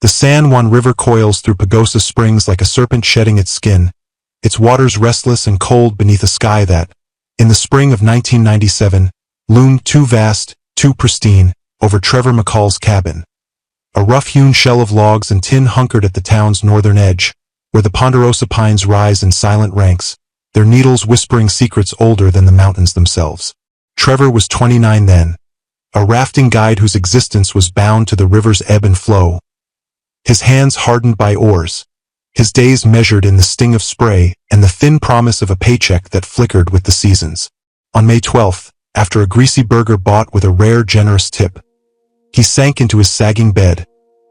The San Juan River coils through Pagosa Springs like a serpent shedding its skin, its waters restless and cold beneath a sky that, in the spring of 1997, loomed too vast, too pristine, over Trevor McCall's cabin. A rough-hewn shell of logs and tin hunkered at the town's northern edge, where the ponderosa pines rise in silent ranks, their needles whispering secrets older than the mountains themselves. Trevor was 29 then, a rafting guide whose existence was bound to the river's ebb and flow. His hands hardened by oars, his days measured in the sting of spray and the thin promise of a paycheck that flickered with the seasons. On May 12th, after a greasy burger bought with a rare generous tip, he sank into his sagging bed,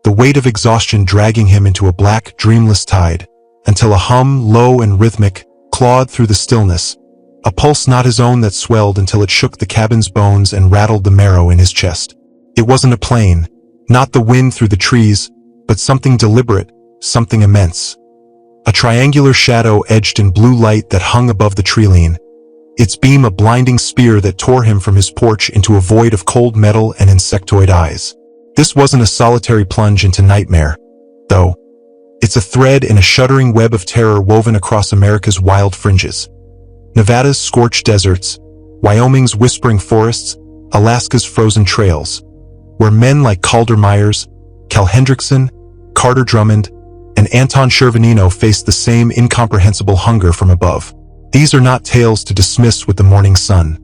the weight of exhaustion dragging him into a black, dreamless tide, until a hum, low and rhythmic, clawed through the stillness, a pulse not his own that swelled until it shook the cabin's bones and rattled the marrow in his chest. It wasn't a plane, not the wind through the trees, but something deliberate, something immense. A triangular shadow edged in blue light that hung above the treeline, its beam a blinding spear that tore him from his porch into a void of cold metal and insectoid eyes. This wasn't a solitary plunge into nightmare, though. It's a thread in a shuddering web of terror woven across America's wild fringes. Nevada's scorched deserts, Wyoming's whispering forests, Alaska's frozen trails, where men like Calder Myers, Cal Hendrickson, Carter Drummond, and Anton Shervanino faced the same incomprehensible hunger from above. These are not tales to dismiss with the morning sun.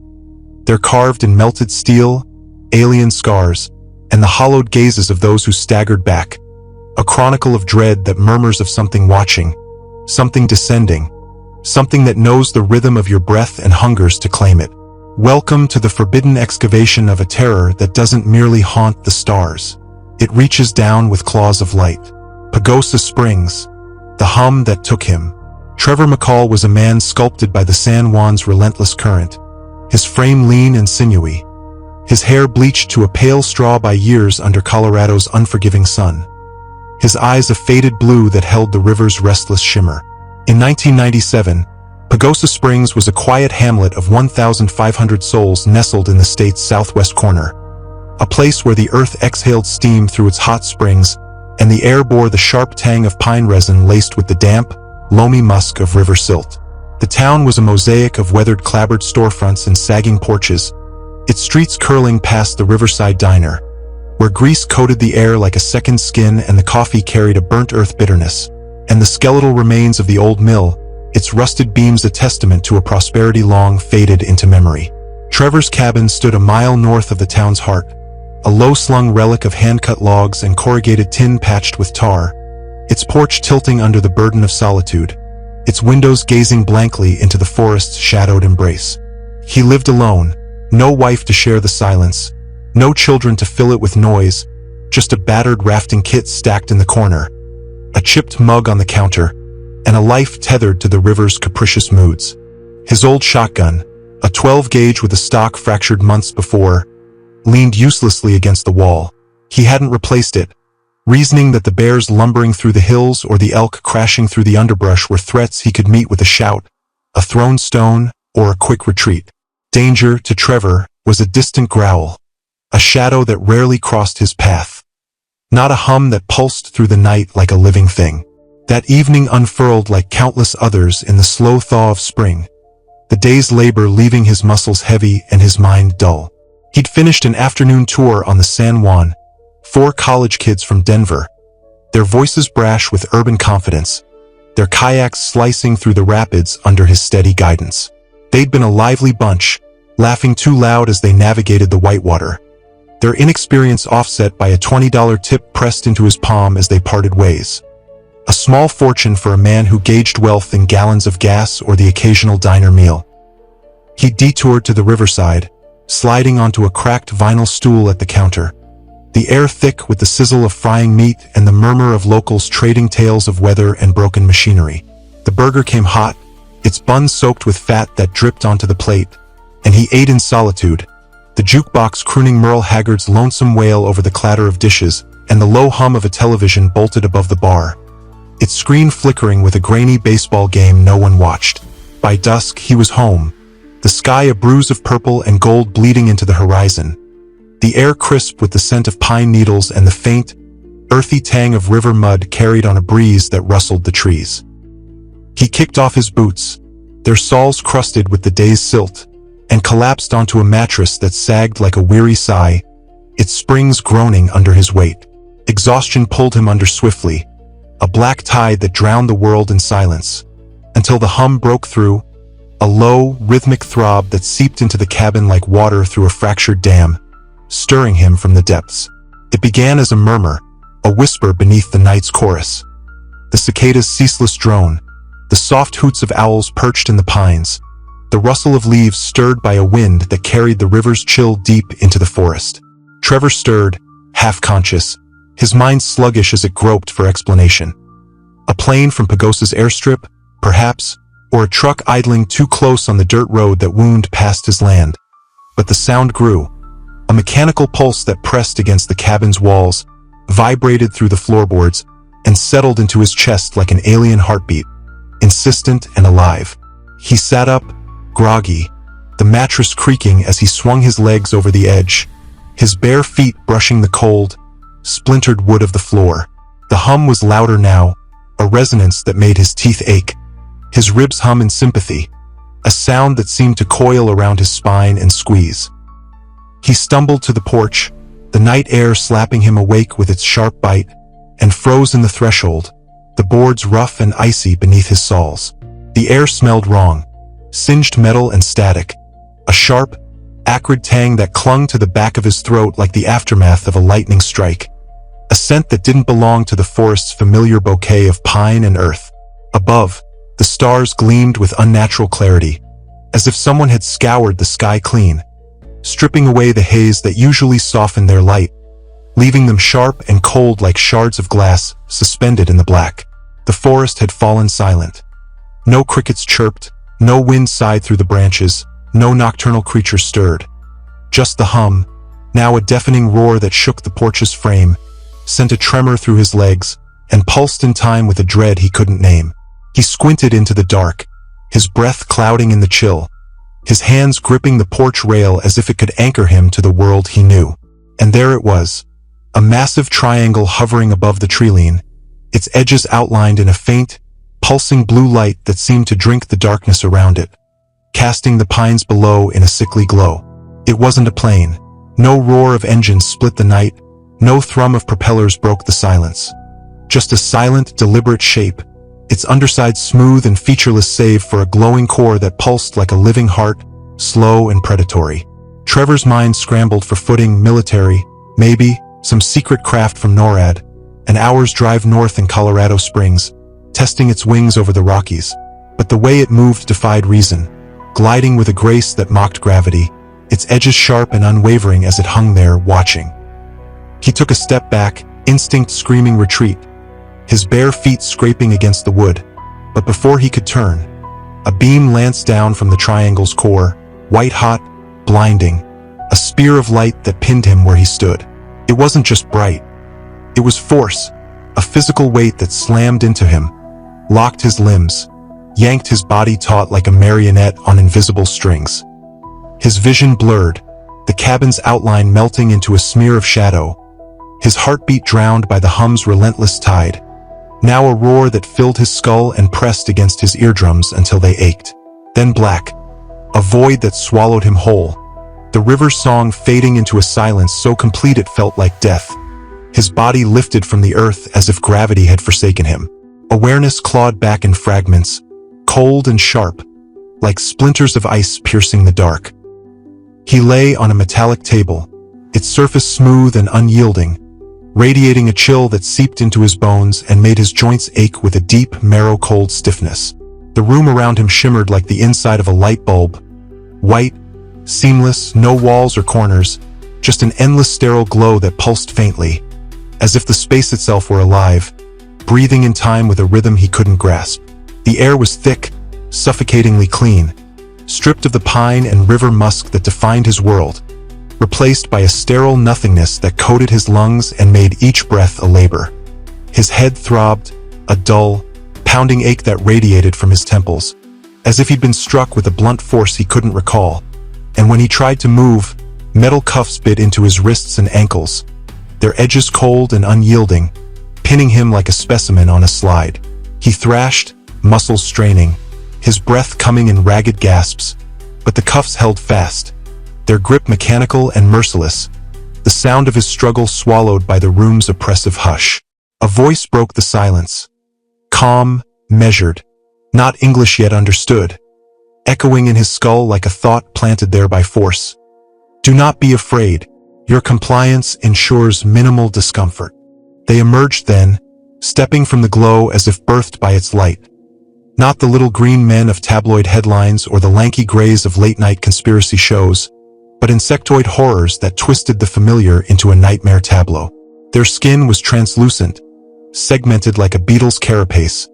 They're carved in melted steel, alien scars, and the hollowed gazes of those who staggered back, a chronicle of dread that murmurs of something watching, something descending, something that knows the rhythm of your breath and hungers to claim it. Welcome to the forbidden excavation of a terror that doesn't merely haunt the stars. It reaches down with claws of light. Pagosa Springs, the hum that took him. Trevor McCall was a man sculpted by the San Juan's relentless current, his frame lean and sinewy, his hair bleached to a pale straw by years under Colorado's unforgiving sun, his eyes a faded blue that held the river's restless shimmer. In 1997, Pagosa Springs was a quiet hamlet of 1,500 souls nestled in the state's southwest corner, a place where the earth exhaled steam through its hot springs and the air bore the sharp tang of pine resin laced with the damp, loamy musk of river silt. The town was a mosaic of weathered clapboard storefronts and sagging porches, its streets curling past the Riverside Diner, where grease coated the air like a second skin and the coffee carried a burnt earth bitterness, and the skeletal remains of the old mill, its rusted beams a testament to a prosperity long faded into memory. Trevor's cabin stood a mile north of the town's heart, a low-slung relic of hand-cut logs and corrugated tin patched with tar, its porch tilting under the burden of solitude, its windows gazing blankly into the forest's shadowed embrace. He lived alone, no wife to share the silence, no children to fill it with noise, just a battered rafting kit stacked in the corner, a chipped mug on the counter, and a life tethered to the river's capricious moods. His old shotgun, a 12-gauge with a stock fractured months before, leaned uselessly against the wall. He hadn't replaced it, reasoning that the bears lumbering through the hills or the elk crashing through the underbrush were threats he could meet with a shout, a thrown stone, or a quick retreat. Danger, to Trevor, was a distant growl, a shadow that rarely crossed his path, not a hum that pulsed through the night like a living thing. That evening unfurled like countless others in the slow thaw of spring, the day's labor leaving his muscles heavy and his mind dull. He'd finished an afternoon tour on the San Juan, 4 college kids from Denver, their voices brash with urban confidence, their kayaks slicing through the rapids under his steady guidance. They'd been a lively bunch, laughing too loud as they navigated the whitewater, their inexperience offset by a $20 tip pressed into his palm as they parted ways. A small fortune for a man who gauged wealth in gallons of gas or the occasional diner meal. He detoured to the riverside, sliding onto a cracked vinyl stool at the counter, the air thick with the sizzle of frying meat and the murmur of locals trading tales of weather and broken machinery. The burger came hot, its bun soaked with fat that dripped onto the plate, and he ate in solitude, the jukebox crooning Merle Haggard's lonesome wail over the clatter of dishes and the low hum of a television bolted above the bar, its screen flickering with a grainy baseball game no one watched. By dusk, he was home, the sky a bruise of purple and gold bleeding into the horizon, the air crisp with the scent of pine needles and the faint, earthy tang of river mud carried on a breeze that rustled the trees. He kicked off his boots, their soles crusted with the day's silt, and collapsed onto a mattress that sagged like a weary sigh, its springs groaning under his weight. Exhaustion pulled him under swiftly, a black tide that drowned the world in silence, until the hum broke through, a low, rhythmic throb that seeped into the cabin like water through a fractured dam, stirring him from the depths. It began as a murmur, a whisper beneath the night's chorus. The cicada's ceaseless drone, the soft hoots of owls perched in the pines, the rustle of leaves stirred by a wind that carried the river's chill deep into the forest. Trevor stirred, half-conscious, his mind sluggish as it groped for explanation. A plane from Pagosa's airstrip, perhaps, or a truck idling too close on the dirt road that wound past his land. But the sound grew, a mechanical pulse that pressed against the cabin's walls, vibrated through the floorboards, and settled into his chest like an alien heartbeat, insistent and alive. He sat up, groggy, the mattress creaking as he swung his legs over the edge, his bare feet brushing the cold, splintered wood of the floor. The hum was louder now, a resonance that made his teeth ache. His ribs hum in sympathy, a sound that seemed to coil around his spine and squeeze. He stumbled to the porch, the night air slapping him awake with its sharp bite, and froze in the threshold, the boards rough and icy beneath his soles. The air smelled wrong, singed metal and static, a sharp, acrid tang that clung to the back of his throat like the aftermath of a lightning strike, a scent that didn't belong to the forest's familiar bouquet of pine and earth. Above, the stars gleamed with unnatural clarity, as if someone had scoured the sky clean, stripping away the haze that usually softened their light, leaving them sharp and cold like shards of glass suspended in the black. The forest had fallen silent. No crickets chirped, no wind sighed through the branches, no nocturnal creature stirred. Just the hum, now a deafening roar that shook the porch's frame, sent a tremor through his legs, and pulsed in time with a dread he couldn't name. He squinted into the dark, his breath clouding in the chill, his hands gripping the porch rail as if it could anchor him to the world he knew. And there it was, a massive triangle hovering above the treeline, its edges outlined in a faint, pulsing blue light that seemed to drink the darkness around it, casting the pines below in a sickly glow. It wasn't a plane. No roar of engines split the night, no thrum of propellers broke the silence. Just a silent, deliberate shape, its underside smooth and featureless save for a glowing core that pulsed like a living heart, slow and predatory. Trevor's mind scrambled for footing, military, maybe, some secret craft from NORAD, an hour's drive north in Colorado Springs, testing its wings over the Rockies. But the way it moved defied reason, gliding with a grace that mocked gravity, its edges sharp and unwavering as it hung there, watching. He took a step back, instinct screaming retreat, his bare feet scraping against the wood. But before he could turn, a beam lanced down from the triangle's core, white-hot, blinding, a spear of light that pinned him where he stood. It wasn't just bright. It was force, a physical weight that slammed into him, locked his limbs, yanked his body taut like a marionette on invisible strings. His vision blurred, the cabin's outline melting into a smear of shadow, his heartbeat drowned by the hum's relentless tide, now a roar that filled his skull and pressed against his eardrums until they ached. Then black, a void that swallowed him whole, the river's song fading into a silence so complete it felt like death. His body lifted from the earth as if gravity had forsaken him. Awareness clawed back in fragments, cold and sharp, like splinters of ice piercing the dark. He lay on a metallic table, its surface smooth and unyielding, radiating a chill that seeped into his bones and made his joints ache with a deep, marrow-cold stiffness. The room around him shimmered like the inside of a light bulb, white, seamless, no walls or corners, just an endless sterile glow that pulsed faintly, as if the space itself were alive, breathing in time with a rhythm he couldn't grasp. The air was thick, suffocatingly clean, stripped of the pine and river musk that defined his world, replaced by a sterile nothingness that coated his lungs and made each breath a labor. His head throbbed, a dull, pounding ache that radiated from his temples, as if he'd been struck with a blunt force he couldn't recall. And when he tried to move, metal cuffs bit into his wrists and ankles, their edges cold and unyielding, pinning him like a specimen on a slide. He thrashed, muscles straining, his breath coming in ragged gasps, but the cuffs held fast, their grip mechanical and merciless, the sound of his struggle swallowed by the room's oppressive hush. A voice broke the silence. Calm, measured, not English yet understood, echoing in his skull like a thought planted there by force. Do not be afraid. Your compliance ensures minimal discomfort. They emerged then, stepping from the glow as if birthed by its light. Not the little green men of tabloid headlines or the lanky grays of late-night conspiracy shows, but insectoid horrors that twisted the familiar into a nightmare tableau. Their skin was translucent, segmented like a beetle's carapace,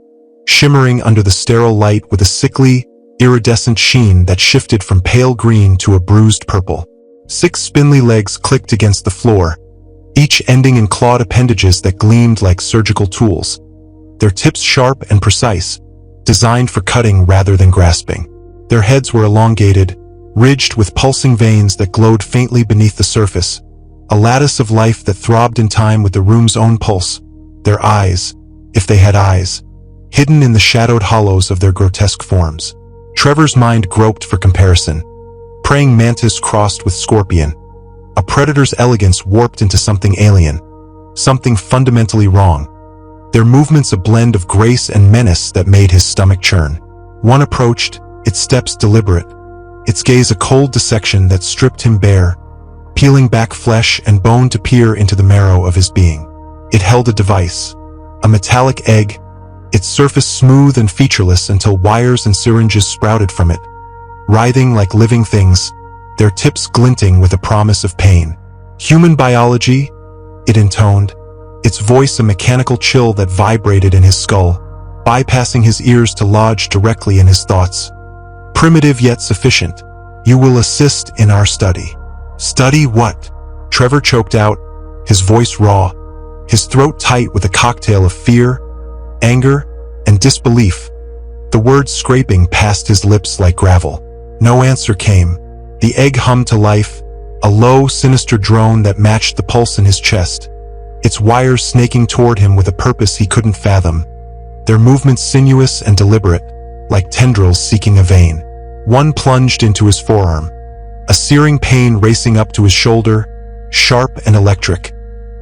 shimmering under the sterile light with a sickly, iridescent sheen that shifted from pale green to a bruised purple. 6 spindly legs clicked against the floor, each ending in clawed appendages that gleamed like surgical tools, their tips sharp and precise, designed for cutting rather than grasping. Their heads were elongated, ridged with pulsing veins that glowed faintly beneath the surface, a lattice of life that throbbed in time with the room's own pulse. Their eyes, if they had eyes, hidden in the shadowed hollows of their grotesque forms. Trevor's mind groped for comparison. Praying mantis crossed with scorpion. A predator's elegance warped into something alien, something fundamentally wrong. Their movements a blend of grace and menace that made his stomach churn. One approached, its steps deliberate, its gaze a cold dissection that stripped him bare, peeling back flesh and bone to peer into the marrow of his being. It held a device, a metallic egg, its surface smooth and featureless until wires and syringes sprouted from it, writhing like living things, their tips glinting with a promise of pain. Human biology, it intoned, its voice a mechanical chill that vibrated in his skull, bypassing his ears to lodge directly in his thoughts. Primitive yet sufficient. You will assist in our study. Study what? Trevor choked out, his voice raw, his throat tight with a cocktail of fear, anger, and disbelief, the words scraping past his lips like gravel. No answer came. The egg hummed to life, a low, sinister drone that matched the pulse in his chest, its wires snaking toward him with a purpose he couldn't fathom, their movements sinuous and deliberate, like tendrils seeking a vein. One plunged into his forearm, a searing pain racing up to his shoulder, sharp and electric,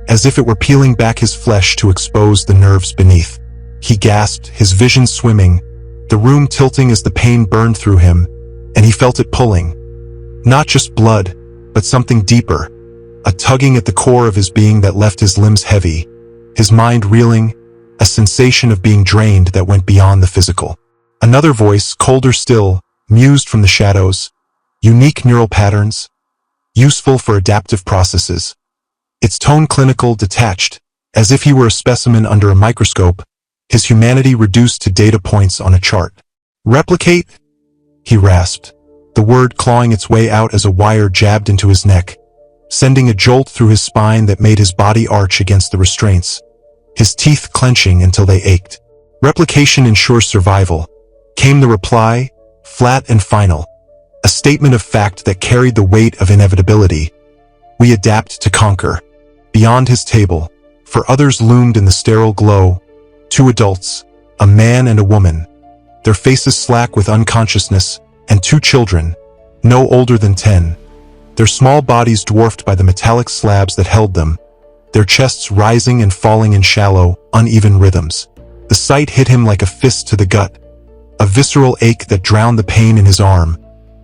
as if it were peeling back his flesh to expose the nerves beneath. He gasped, his vision swimming, the room tilting as the pain burned through him, and he felt it pulling. Not just blood, but something deeper, a tugging at the core of his being that left his limbs heavy, his mind reeling, a sensation of being drained that went beyond the physical. Another voice, colder still, mused from the shadows, unique neural patterns, useful for adaptive processes. Its tone clinical, detached, as if he were a specimen under a microscope, his humanity reduced to data points on a chart. Replicate? He rasped, the word clawing its way out as a wire jabbed into his neck, sending a jolt through his spine that made his body arch against the restraints, his teeth clenching until they ached. Replication ensures survival. Came the reply, flat and final, a statement of fact that carried the weight of inevitability. We adapt to conquer. Beyond his table, for others loomed in the sterile glow, 2 adults, a man and a woman, their faces slack with unconsciousness, and 2 children, no older than 10, their small bodies dwarfed by the metallic slabs that held them, their chests rising and falling in shallow, uneven rhythms. The sight hit him like a fist to the gut, a visceral ache that drowned the pain in his arm,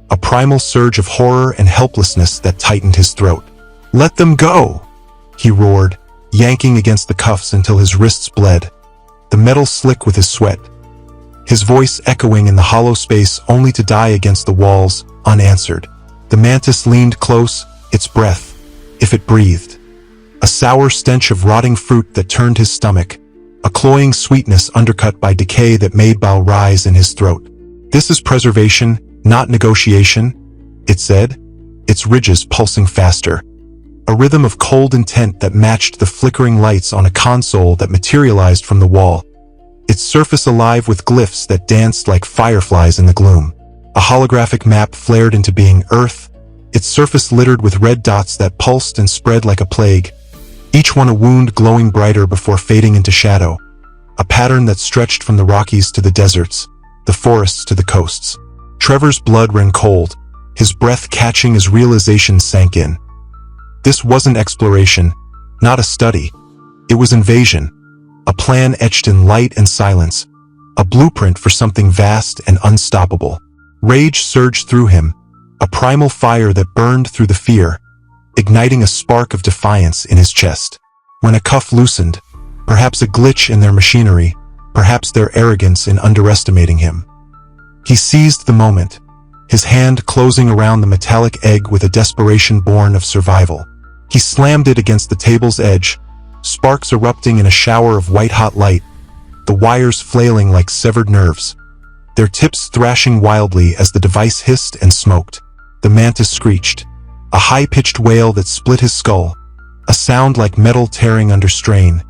a primal surge of horror and helplessness that tightened his throat. Let them go, he roared, yanking against the cuffs until his wrists bled, the metal slick with his sweat, his voice echoing in the hollow space only to die against the walls, unanswered. The mantis leaned close, its breath, if it breathed, a sour stench of rotting fruit that turned his stomach, a cloying sweetness undercut by decay that made bile rise in his throat. This is preservation, not negotiation, it said, its ridges pulsing faster, a rhythm of cold intent that matched the flickering lights on a console that materialized from the wall, its surface alive with glyphs that danced like fireflies in the gloom. A holographic map flared into being, Earth, its surface littered with red dots that pulsed and spread like a plague, each one a wound glowing brighter before fading into shadow, a pattern that stretched from the Rockies to the deserts, the forests to the coasts. Trevor's blood ran cold, his breath catching as realization sank in. This wasn't exploration, not a study. It was invasion, a plan etched in light and silence, a blueprint for something vast and unstoppable. Rage surged through him, a primal fire that burned through the fear, igniting a spark of defiance in his chest. When a cuff loosened, perhaps a glitch in their machinery, perhaps their arrogance in underestimating him, he seized the moment, his hand closing around the metallic egg with a desperation born of survival. He slammed it against the table's edge, sparks erupting in a shower of white-hot light, the wires flailing like severed nerves, their tips thrashing wildly as the device hissed and smoked. The mantis screeched, a high-pitched wail that split his skull, a sound like metal tearing under strain,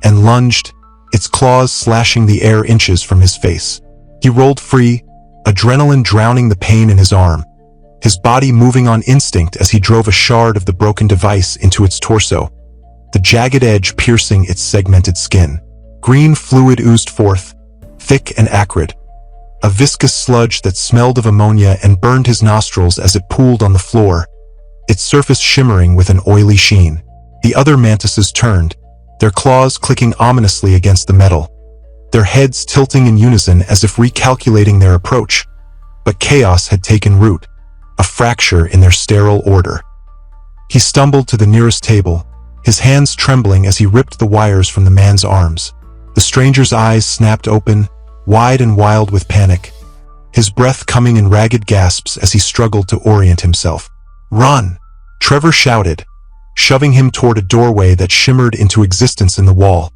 and lunged, its claws slashing the air inches from his face. He rolled free, adrenaline drowning the pain in his arm, his body moving on instinct as he drove a shard of the broken device into its torso, the jagged edge piercing its segmented skin. Green fluid oozed forth, thick and acrid, a viscous sludge that smelled of ammonia and burned his nostrils as it pooled on the floor, its surface shimmering with an oily sheen. The other mantises turned, their claws clicking ominously against the metal, their heads tilting in unison as if recalculating their approach. But chaos had taken root, a fracture in their sterile order. He stumbled to the nearest table, his hands trembling as he ripped the wires from the man's arms. The stranger's eyes snapped open, wide and wild with panic, his breath coming in ragged gasps as he struggled to orient himself. "Run!" Trevor shouted, shoving him toward a doorway that shimmered into existence in the wall,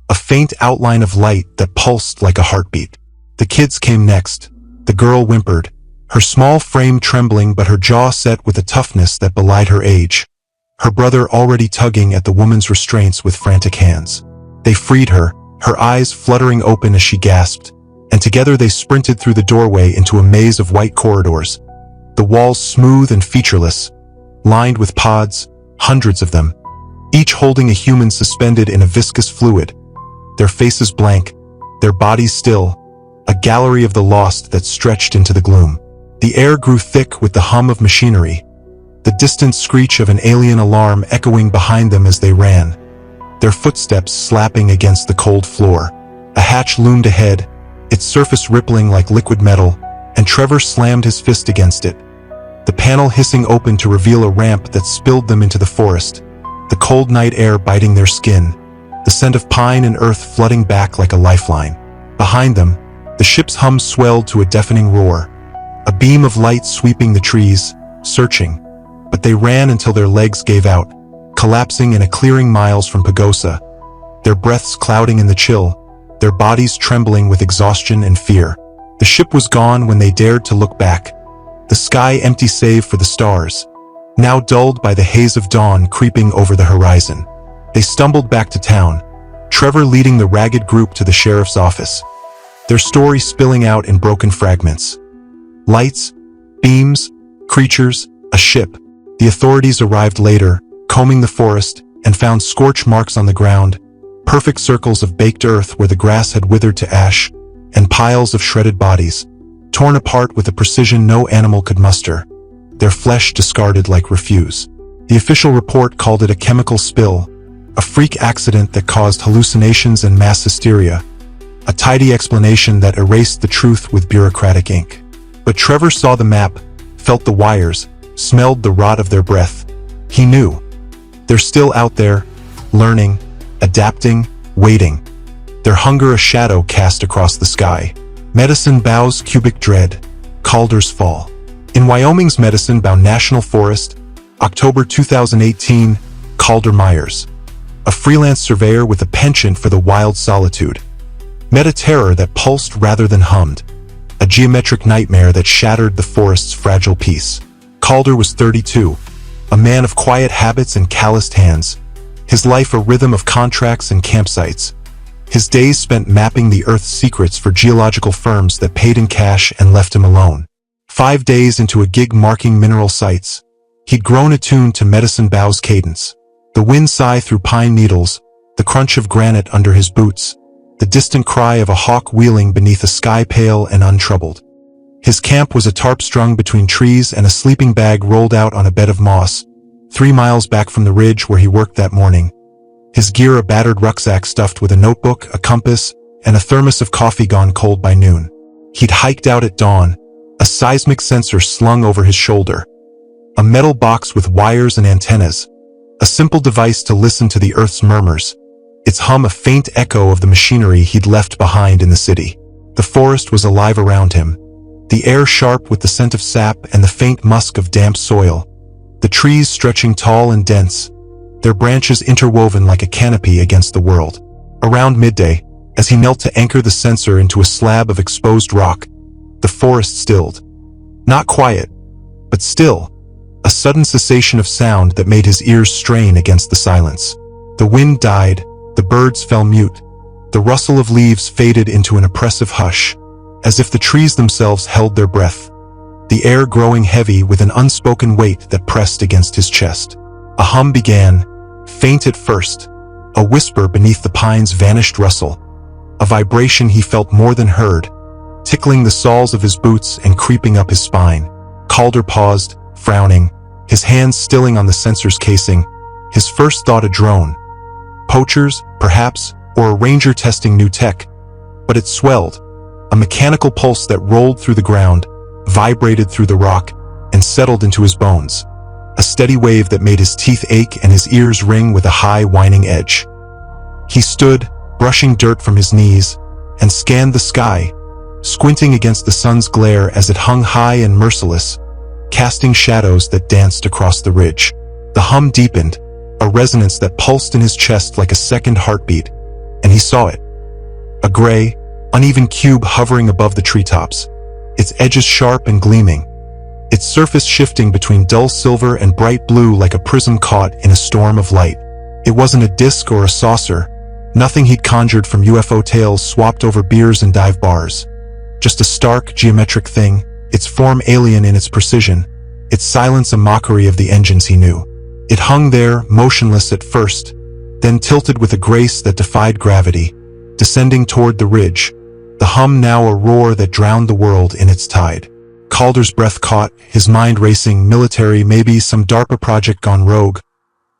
a faint outline of light that pulsed like a heartbeat. The kids came next. The girl whimpered, her small frame trembling but her jaw set with a toughness that belied her age, her brother already tugging at the woman's restraints with frantic hands. They freed her, her eyes fluttering open as she gasped, and together they sprinted through the doorway into a maze of white corridors, the walls smooth and featureless, lined with pods, hundreds of them, each holding a human suspended in a viscous fluid, their faces blank, their bodies still, a gallery of the lost that stretched into the gloom. The air grew thick with the hum of machinery, the distant screech of an alien alarm echoing behind them as they ran, their footsteps slapping against the cold floor. A hatch loomed ahead, its surface rippling like liquid metal, and Trevor slammed his fist against it, the panel hissing open to reveal a ramp that spilled them into the forest, the cold night air biting their skin, the scent of pine and earth flooding back like a lifeline. Behind them, the ship's hum swelled to a deafening roar, a beam of light sweeping the trees, searching, but they ran until their legs gave out, collapsing in a clearing miles from Pagosa, their breaths clouding in the chill, their bodies trembling with exhaustion and fear. The ship was gone when they dared to look back, the sky empty save for the stars, now dulled by the haze of dawn creeping over the horizon. They stumbled back to town, Trevor leading the ragged group to the sheriff's office, their story spilling out in broken fragments. Lights, beams, creatures, a ship. The authorities arrived later, combing the forest, and found scorch marks on the ground, perfect circles of baked earth where the grass had withered to ash, and piles of shredded bodies, torn apart with a precision no animal could muster, their flesh discarded like refuse. The official report called it a chemical spill, a freak accident that caused hallucinations and mass hysteria, a tidy explanation that erased the truth with bureaucratic ink. But Trevor saw the map, felt the wires, smelled the rot of their breath. He knew. They're still out there, learning, adapting, waiting. Their hunger a shadow cast across the sky. Medicine Bow's Cubic Dread, Calder's Fall. In Wyoming's Medicine Bow National Forest, October 2018, Calder Myers, a freelance surveyor with a penchant for the wild solitude, met a terror that pulsed rather than hummed, a geometric nightmare that shattered the forest's fragile peace. Calder was 32, a man of quiet habits and calloused hands, his life a rhythm of contracts and campsites, his days spent mapping the Earth's secrets for geological firms that paid in cash and left him alone. 5 days into a gig marking mineral sites, he'd grown attuned to Medicine Bow's cadence. The wind sigh through pine needles, the crunch of granite under his boots, the distant cry of a hawk wheeling beneath a sky pale and untroubled. His camp was a tarp strung between trees and a sleeping bag rolled out on a bed of moss, 3 miles back from the ridge where he worked that morning. His gear a battered rucksack stuffed with a notebook, a compass, and a thermos of coffee gone cold by noon. He'd hiked out at dawn, a seismic sensor slung over his shoulder. A metal box with wires and antennas, a simple device to listen to the Earth's murmurs, its hum a faint echo of the machinery he'd left behind in the city. The forest was alive around him, the air sharp with the scent of sap and the faint musk of damp soil, the trees stretching tall and dense, their branches interwoven like a canopy against the world. Around midday, as he knelt to anchor the sensor into a slab of exposed rock, the forest stilled. Not quiet, but still, a sudden cessation of sound that made his ears strain against the silence. The wind died, the birds fell mute, the rustle of leaves faded into an oppressive hush, as if the trees themselves held their breath, the air growing heavy with an unspoken weight that pressed against his chest. A hum began, faint at first, a whisper beneath the pine's vanished rustle, a vibration he felt more than heard, tickling the soles of his boots and creeping up his spine. Calder paused, frowning, his hands stilling on the sensor's casing, his first thought a drone. Poachers, perhaps, or a ranger testing new tech. But it swelled, a mechanical pulse that rolled through the ground, vibrated through the rock, and settled into his bones. A steady wave that made his teeth ache and his ears ring with a high, whining edge. He stood, brushing dirt from his knees, and scanned the sky, squinting against the sun's glare as it hung high and merciless, casting shadows that danced across the ridge. The hum deepened, a resonance that pulsed in his chest like a second heartbeat, and he saw it. A gray, uneven cube hovering above the treetops, its edges sharp and gleaming, its surface shifting between dull silver and bright blue like a prism caught in a storm of light. It wasn't a disc or a saucer, nothing he'd conjured from UFO tales swapped over beers and dive bars. Just a stark, geometric thing, its form alien in its precision, its silence a mockery of the engines he knew. It hung there, motionless at first, then tilted with a grace that defied gravity, descending toward the ridge, the hum now a roar that drowned the world in its tide. Calder's breath caught, his mind racing, military, maybe some DARPA project gone rogue.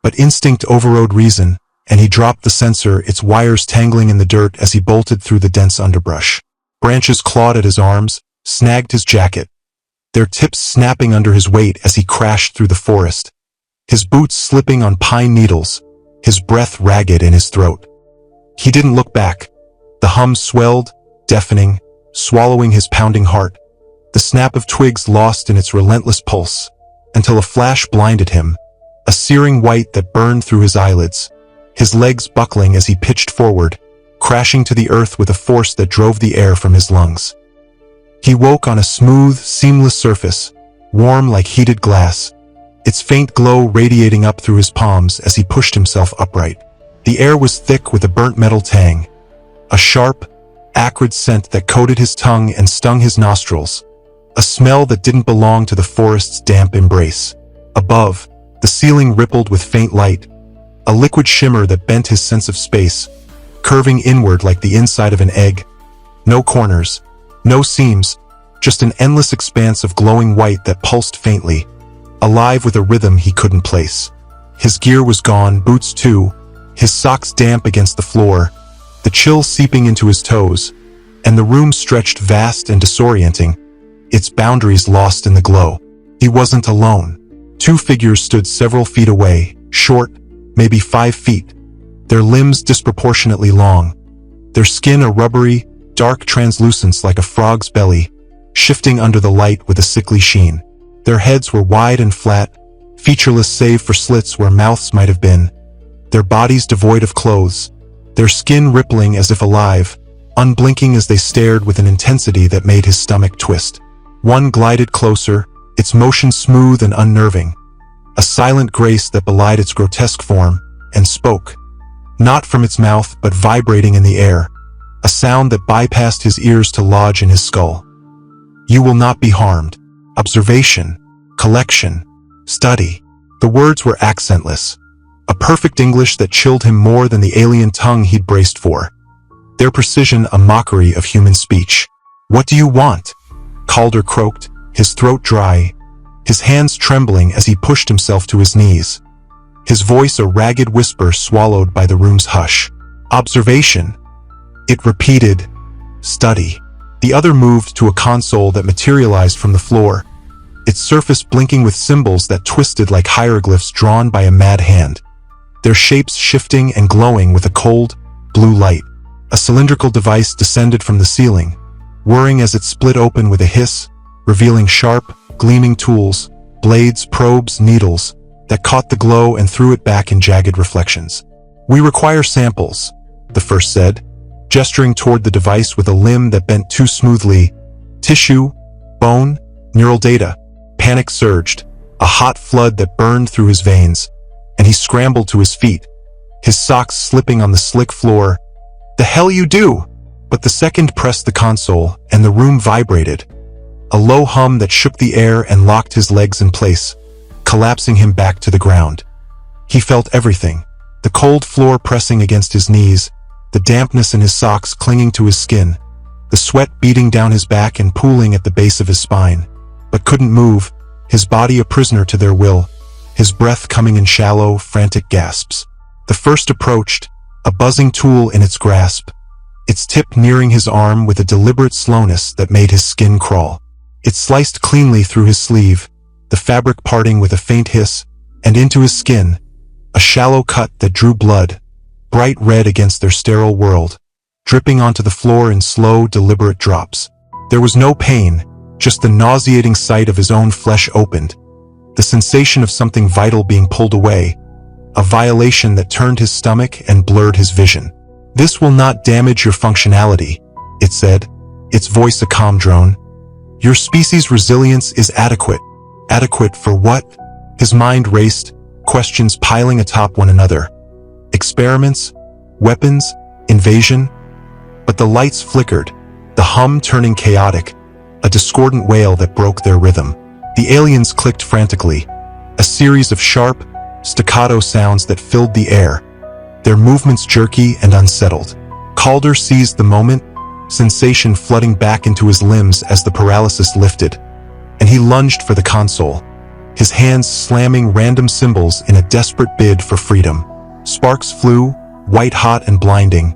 But instinct overrode reason, and he dropped the sensor, its wires tangling in the dirt as he bolted through the dense underbrush. Branches clawed at his arms, snagged his jacket, their tips snapping under his weight as he crashed through the forest, his boots slipping on pine needles, his breath ragged in his throat. He didn't look back. The hum swelled, deafening, swallowing his pounding heart, the snap of twigs lost in its relentless pulse, until a flash blinded him, a searing white that burned through his eyelids, his legs buckling as he pitched forward, crashing to the earth with a force that drove the air from his lungs. He woke on a smooth, seamless surface, warm like heated glass, its faint glow radiating up through his palms as he pushed himself upright. The air was thick with a burnt metal tang, a sharp, acrid scent that coated his tongue and stung his nostrils, a smell that didn't belong to the forest's damp embrace. Above, the ceiling rippled with faint light, a liquid shimmer that bent his sense of space, curving inward like the inside of an egg. No corners, no seams, just an endless expanse of glowing white that pulsed faintly, alive with a rhythm he couldn't place. His gear was gone, boots too, his socks damp against the floor, the chill seeping into his toes, and the room stretched vast and disorienting, its boundaries lost in the glow. He wasn't alone. 2 figures stood several feet away, short, maybe 5 feet, their limbs disproportionately long, their skin a rubbery, dark translucence like a frog's belly, shifting under the light with a sickly sheen. Their heads were wide and flat, featureless save for slits where mouths might have been, their bodies devoid of clothes, their skin rippling as if alive, unblinking as they stared with an intensity that made his stomach twist. One glided closer, its motion smooth and unnerving, a silent grace that belied its grotesque form, and spoke, not from its mouth but vibrating in the air, a sound that bypassed his ears to lodge in his skull. You will not be harmed. Observation, collection, study. The words were accentless, a perfect English that chilled him more than the alien tongue he'd braced for. Their precision a mockery of human speech. "What do you want?" Calder croaked, his throat dry, his hands trembling as he pushed himself to his knees. His voice a ragged whisper swallowed by the room's hush. "Observation." It repeated, "Study." The other moved to a console that materialized from the floor, its surface blinking with symbols that twisted like hieroglyphs drawn by a mad hand, their shapes shifting and glowing with a cold, blue light. A cylindrical device descended from the ceiling, whirring as it split open with a hiss, revealing sharp, gleaming tools, blades, probes, needles, that caught the glow and threw it back in jagged reflections. "We require samples," the first said, gesturing toward the device with a limb that bent too smoothly. "Tissue, bone, neural data." Panic surged, a hot flood that burned through his veins, and he scrambled to his feet, his socks slipping on the slick floor. "The hell you do?" But the second pressed the console, and the room vibrated, a low hum that shook the air and locked his legs in place, collapsing him back to the ground. He felt everything, the cold floor pressing against his knees, the dampness in his socks clinging to his skin, the sweat beating down his back and pooling at the base of his spine, but couldn't move, his body a prisoner to their will, his breath coming in shallow, frantic gasps. The first approached, a buzzing tool in its grasp, its tip nearing his arm with a deliberate slowness that made his skin crawl. It sliced cleanly through his sleeve, the fabric parting with a faint hiss, and into his skin, a shallow cut that drew blood, bright red against their sterile world, dripping onto the floor in slow, deliberate drops. There was no pain, just the nauseating sight of his own flesh opened, the sensation of something vital being pulled away, a violation that turned his stomach and blurred his vision. "This will not damage your functionality," it said, its voice a calm drone. "Your species' resilience is adequate." Adequate for what? His mind raced, questions piling atop one another. Experiments? Weapons? Invasion? But the lights flickered, the hum turning chaotic, a discordant wail that broke their rhythm. The aliens clicked frantically, a series of sharp, staccato sounds that filled the air, their movements jerky and unsettled. Calder seized the moment, sensation flooding back into his limbs as the paralysis lifted, and he lunged for the console, his hands slamming random symbols in a desperate bid for freedom. Sparks flew, white-hot and blinding,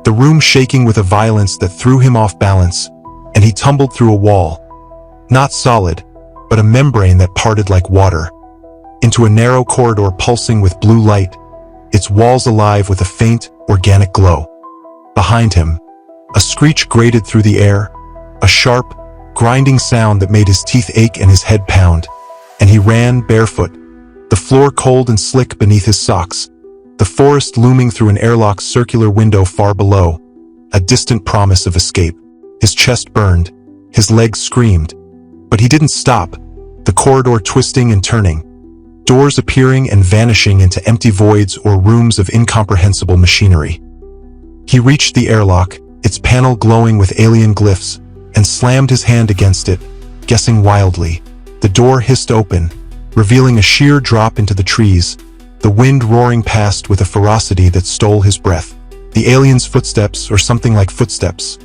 the room shaking with a violence that threw him off balance, and he tumbled through a wall, not solid, but a membrane that parted like water, into a narrow corridor pulsing with blue light, its walls alive with a faint, organic glow. Behind him, a screech grated through the air, a sharp, grinding sound that made his teeth ache and his head pound, and he ran barefoot, the floor cold and slick beneath his socks, the forest looming through an airlock's circular window far below, a distant promise of escape. His chest burned, his legs screamed, but he didn't stop, the corridor twisting and turning, doors appearing and vanishing into empty voids or rooms of incomprehensible machinery. He reached the airlock, its panel glowing with alien glyphs, and slammed his hand against it, guessing wildly. The door hissed open, revealing a sheer drop into the trees, the wind roaring past with a ferocity that stole his breath. The alien's footsteps, or something like footsteps,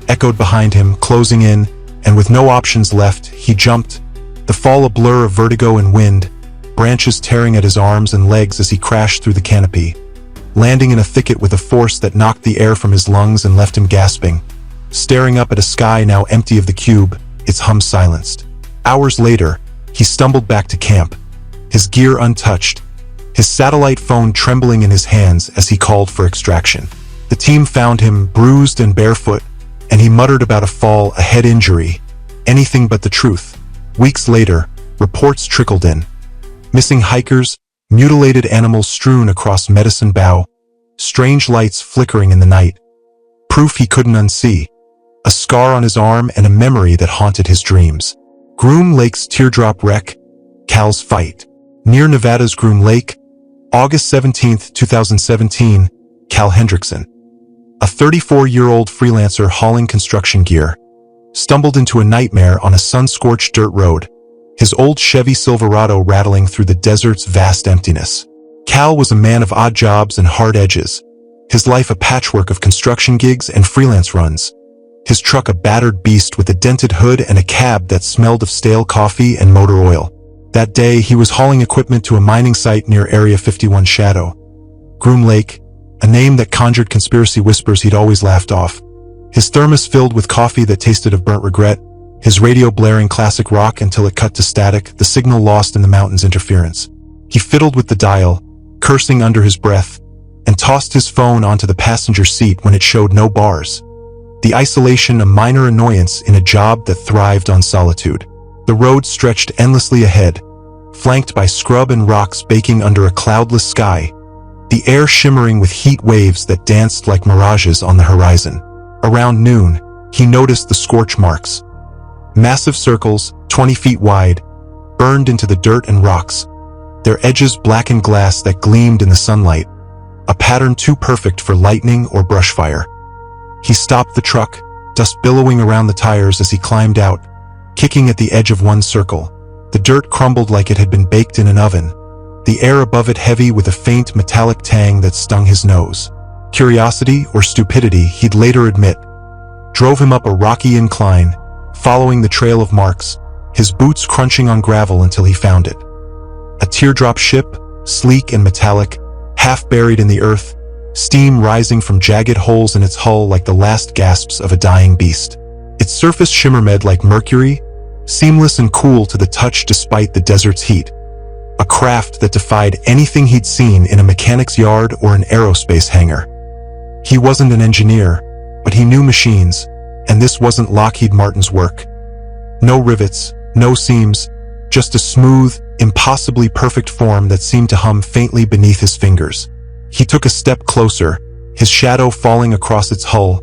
echoed behind him, closing in, and with no options left, he jumped, the fall a blur of vertigo and wind, branches tearing at his arms and legs as he crashed through the canopy, landing in a thicket with a force that knocked the air from his lungs and left him gasping, staring up at a sky now empty of the cube, its hum silenced. Hours later, he stumbled back to camp, his gear untouched, his satellite phone trembling in his hands as he called for extraction. The team found him bruised and barefoot, and he muttered about a fall, a head injury, anything but the truth. Weeks later, reports trickled in. Missing hikers, mutilated animals strewn across Medicine Bow, strange lights flickering in the night. Proof he couldn't unsee. A scar on his arm and a memory that haunted his dreams. Groom Lake's teardrop wreck, Cal's fight. Near Nevada's Groom Lake, August 17, 2017, Cal Hendrickson, a 34-year-old freelancer hauling construction gear, stumbled into a nightmare on a sun-scorched dirt road, his old Chevy Silverado rattling through the desert's vast emptiness. Cal was a man of odd jobs and hard edges. His life a patchwork of construction gigs and freelance runs. His truck a battered beast with a dented hood and a cab that smelled of stale coffee and motor oil. That day, he was hauling equipment to a mining site near Area 51 Shadow. Groom Lake, a name that conjured conspiracy whispers he'd always laughed off. His thermos filled with coffee that tasted of burnt regret, his radio blaring classic rock until it cut to static, the signal lost in the mountain's interference. He fiddled with the dial, cursing under his breath, and tossed his phone onto the passenger seat when it showed no bars. The isolation a minor annoyance in a job that thrived on solitude. The road stretched endlessly ahead, flanked by scrub and rocks baking under a cloudless sky, the air shimmering with heat waves that danced like mirages on the horizon. Around noon, he noticed the scorch marks. Massive circles, 20 feet wide, burned into the dirt and rocks, their edges blackened glass that gleamed in the sunlight, a pattern too perfect for lightning or brush fire. He stopped the truck, dust billowing around the tires as he climbed out, kicking at the edge of one circle. The dirt crumbled like it had been baked in an oven, the air above it heavy with a faint metallic tang that stung his nose. Curiosity, or stupidity, he'd later admit, drove him up a rocky incline, following the trail of marks, his boots crunching on gravel until he found it. A teardrop ship, sleek and metallic, half buried in the earth, steam rising from jagged holes in its hull like the last gasps of a dying beast. Its surface shimmered like mercury, seamless and cool to the touch despite the desert's heat. A craft that defied anything he'd seen in a mechanic's yard or an aerospace hangar. He wasn't an engineer, but he knew machines, and this wasn't Lockheed Martin's work. No rivets, no seams, just a smooth, impossibly perfect form that seemed to hum faintly beneath his fingers. He took a step closer, his shadow falling across its hull,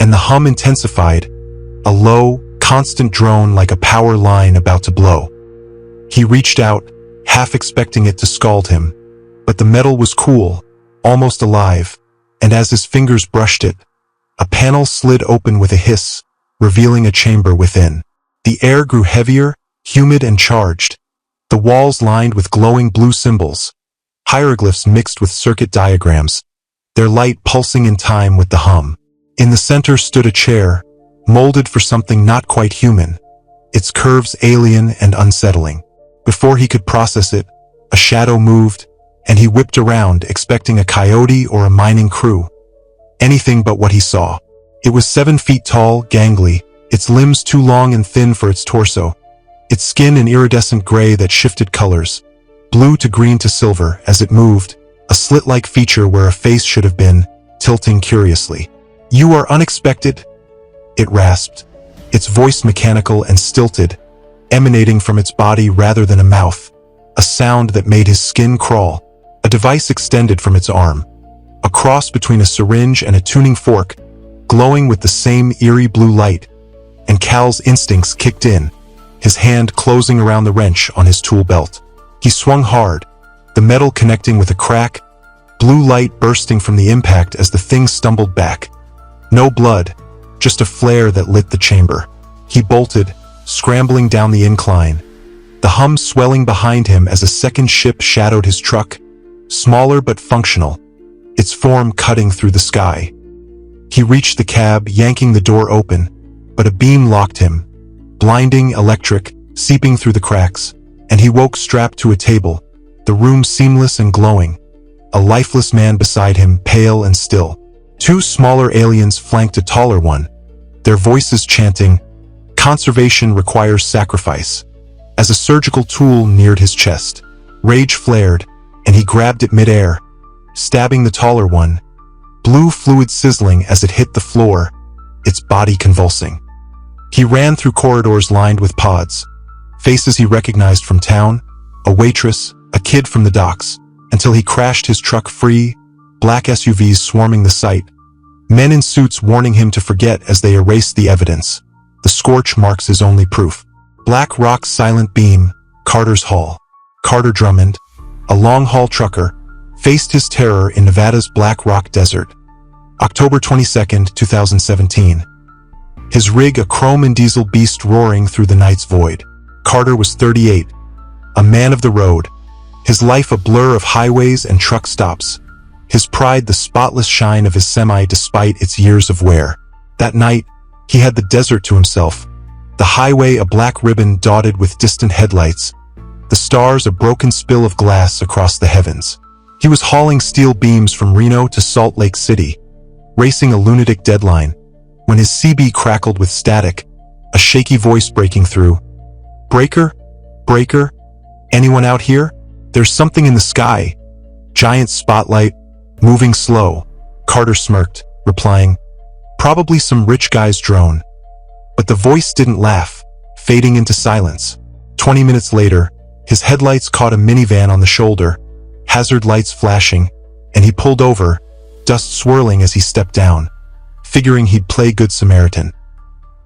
and the hum intensified, a low, constant drone like a power line about to blow. He reached out, half expecting it to scald him, but the metal was cool, almost alive, and as his fingers brushed it, a panel slid open with a hiss, revealing a chamber within. The air grew heavier, humid and charged, the walls lined with glowing blue symbols, hieroglyphs mixed with circuit diagrams, their light pulsing in time with the hum. In the center stood a chair, molded for something not quite human, its curves alien and unsettling. Before he could process it, a shadow moved, and he whipped around, expecting a coyote or a mining crew. Anything but what he saw. It was 7 feet tall, gangly, its limbs too long and thin for its torso, its skin an iridescent gray that shifted colors, blue to green to silver as it moved, a slit-like feature where a face should have been, tilting curiously. "You are unexpected," it rasped, its voice mechanical and stilted, emanating from its body rather than a mouth, a sound that made his skin crawl. A device extended from its arm, a cross between a syringe and a tuning fork, glowing with the same eerie blue light, and Cal's instincts kicked in, his hand closing around the wrench on his tool belt. He swung hard, the metal connecting with a crack, blue light bursting from the impact as the thing stumbled back. No blood, just a flare that lit the chamber. He bolted, scrambling down the incline, the hum swelling behind him as a second ship shadowed his truck, smaller but functional, its form cutting through the sky. He reached the cab, yanking the door open, but a beam locked him, blinding, electric, seeping through the cracks, and he woke strapped to a table, the room seamless and glowing, a lifeless man beside him, pale and still. 2 smaller aliens flanked a taller one, their voices chanting, "Conservation requires sacrifice." As a surgical tool neared his chest, rage flared, and he grabbed it mid-air, stabbing the taller one, blue fluid sizzling as it hit the floor, its body convulsing. He ran through corridors lined with pods, faces he recognized from town, a waitress, a kid from the docks, until he crashed his truck free, black SUVs swarming the site, men in suits warning him to forget as they erased the evidence. The scorch marks his only proof. Black Rock's silent beam, Carter's Hall. Carter Drummond, a long-haul trucker, faced his terror in Nevada's Black Rock Desert. October 22, 2017. His rig a chrome and diesel beast roaring through the night's void. Carter was 38, a man of the road, His life a blur of highways and truck stops. His pride the spotless shine of his semi despite its years of wear. That night, he had the desert to himself. The highway a black ribbon dotted with distant headlights. The stars a broken spill of glass across the heavens. He was hauling steel beams from Reno to Salt Lake City, racing a lunatic deadline, when his CB crackled with static, a shaky voice breaking through. "Breaker? Breaker? Anyone out here? There's something in the sky." Giant spotlight, moving slow. Carter smirked, replying, "Probably some rich guy's drone." But the voice didn't laugh, fading into silence. 20 minutes later, his headlights caught a minivan on the shoulder, hazard lights flashing, and he pulled over, dust swirling as he stepped down, figuring he'd play Good Samaritan.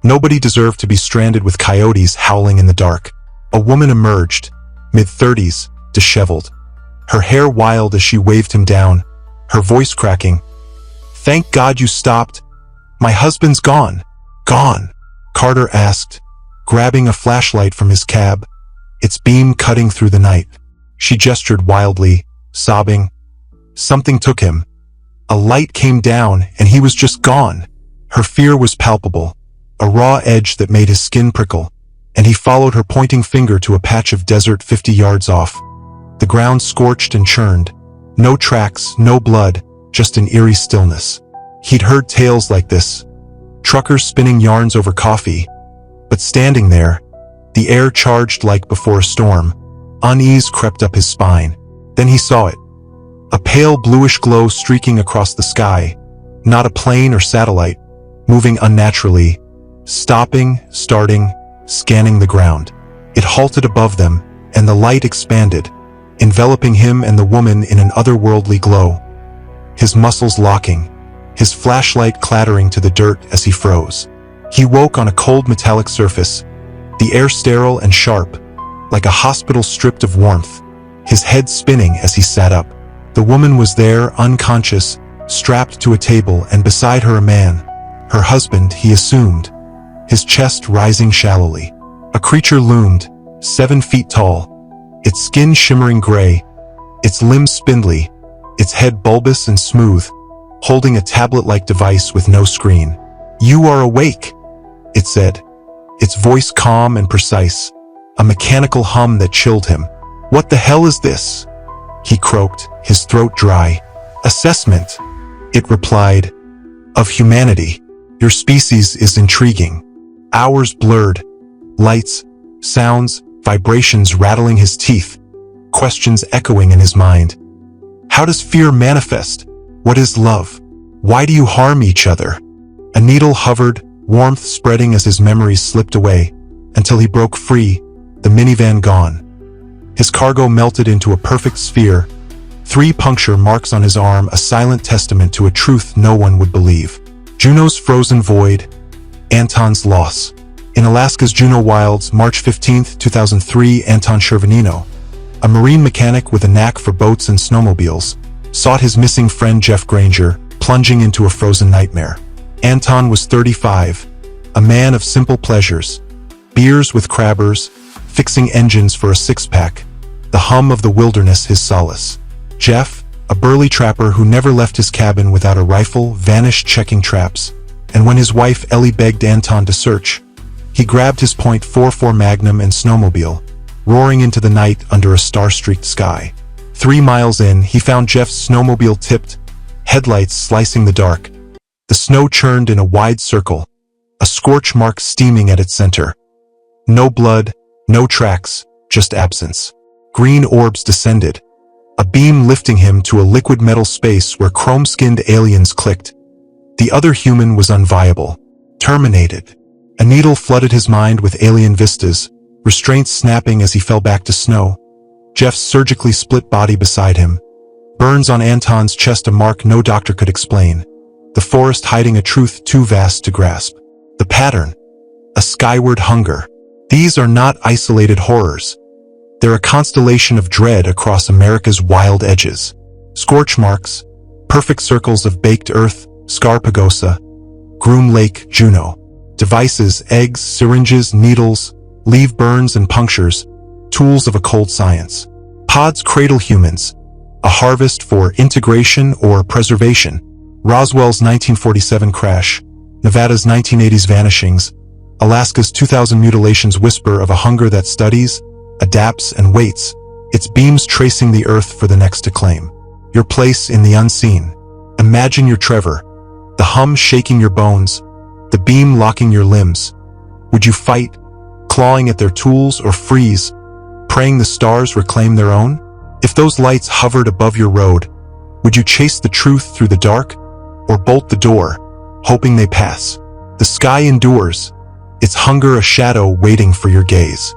Nobody deserved to be stranded with coyotes howling in the dark. A woman emerged, mid-30s, disheveled, her hair wild as she waved him down, her voice cracking. "Thank God you stopped. My husband's gone." "Gone?" Carter asked, grabbing a flashlight from his cab, its beam cutting through the night. She gestured wildly, sobbing. Something took him. A light came down and he was just gone. Her fear was palpable, a raw edge that made his skin prickle, and he followed her pointing finger to a patch of desert 50 yards off. The ground scorched and churned. No tracks, no blood, just an eerie stillness. He'd heard tales like this, truckers spinning yarns over coffee, but standing there, the air charged like before a storm, unease crept up his spine. Then he saw it. A pale bluish glow streaking across the sky, not a plane or satellite, moving unnaturally, stopping, starting, scanning the ground. It halted above them, and the light expanded, enveloping him and the woman in an otherworldly glow. His muscles locking, his flashlight clattering to the dirt as he froze. He woke on a cold metallic surface, the air sterile and sharp, like a hospital stripped of warmth, his head spinning as he sat up. The woman was there, unconscious, strapped to a table, and beside her a man, her husband, he assumed, his chest rising shallowly. A creature loomed, 7 feet tall, its skin shimmering gray, its limbs spindly, its head bulbous and smooth, holding a tablet-like device with no screen. "You are awake," it said, its voice calm and precise, a mechanical hum that chilled him. "What the hell is this?" he croaked, his throat dry. "Assessment," it replied, "of humanity. Your species is intriguing." Hours blurred, lights, sounds, vibrations rattling his teeth, questions echoing in his mind. How does fear manifest? What is love? Why do you harm each other? A needle hovered, warmth spreading as his memories slipped away, until he broke free, the minivan gone. His cargo melted into a perfect sphere, 3 puncture marks on his arm, a silent testament to a truth no one would believe. Juneau's frozen void, Anton's loss. In Alaska's Juneau wilds, March 15, 2003, Anton Shervanino, a marine mechanic with a knack for boats and snowmobiles, sought his missing friend Jeff Granger, plunging into a frozen nightmare. Anton was 35, a man of simple pleasures, beers with crabbers, fixing engines for a 6-pack, the hum of the wilderness his solace. Jeff, a burly trapper who never left his cabin without a rifle, vanished checking traps, and when his wife Ellie begged Anton to search, he grabbed his .44 Magnum and snowmobile, roaring into the night under a star-streaked sky. 3 miles in, he found Jeff's snowmobile tipped, headlights slicing the dark. The snow churned in a wide circle, a scorch mark steaming at its center. No blood, no tracks, just absence. Green orbs descended, a beam lifting him to a liquid metal space where chrome-skinned aliens clicked. The other human was unviable, terminated. A needle flooded his mind with alien vistas, restraints snapping as he fell back to snow. Jeff's surgically split body beside him, burns on Anton's chest, a mark no doctor could explain. The forest hiding a truth too vast to grasp. The pattern, a skyward hunger. These are not isolated horrors. They're a constellation of dread across America's wild edges. Scorch marks, perfect circles of baked earth, Scarpagosa, Groom Lake, Juneau. Devices, eggs, syringes, needles, leave burns and punctures, tools of a cold science. Pods cradle humans, a harvest for integration or preservation. Roswell's 1947 crash, Nevada's 1980s vanishings, Alaska's 2000 mutilations whisper of a hunger that studies, adapts, and waits, its beams tracing the earth for the next to claim. Your place in the unseen. Imagine your Trevor, the hum shaking your bones, the beam locking your limbs. Would you fight, clawing at their tools, or freeze, praying the stars reclaim their own? If those lights hovered above your road, would you chase the truth through the dark, or bolt the door, hoping they pass? The sky endures, its hunger a shadow waiting for your gaze.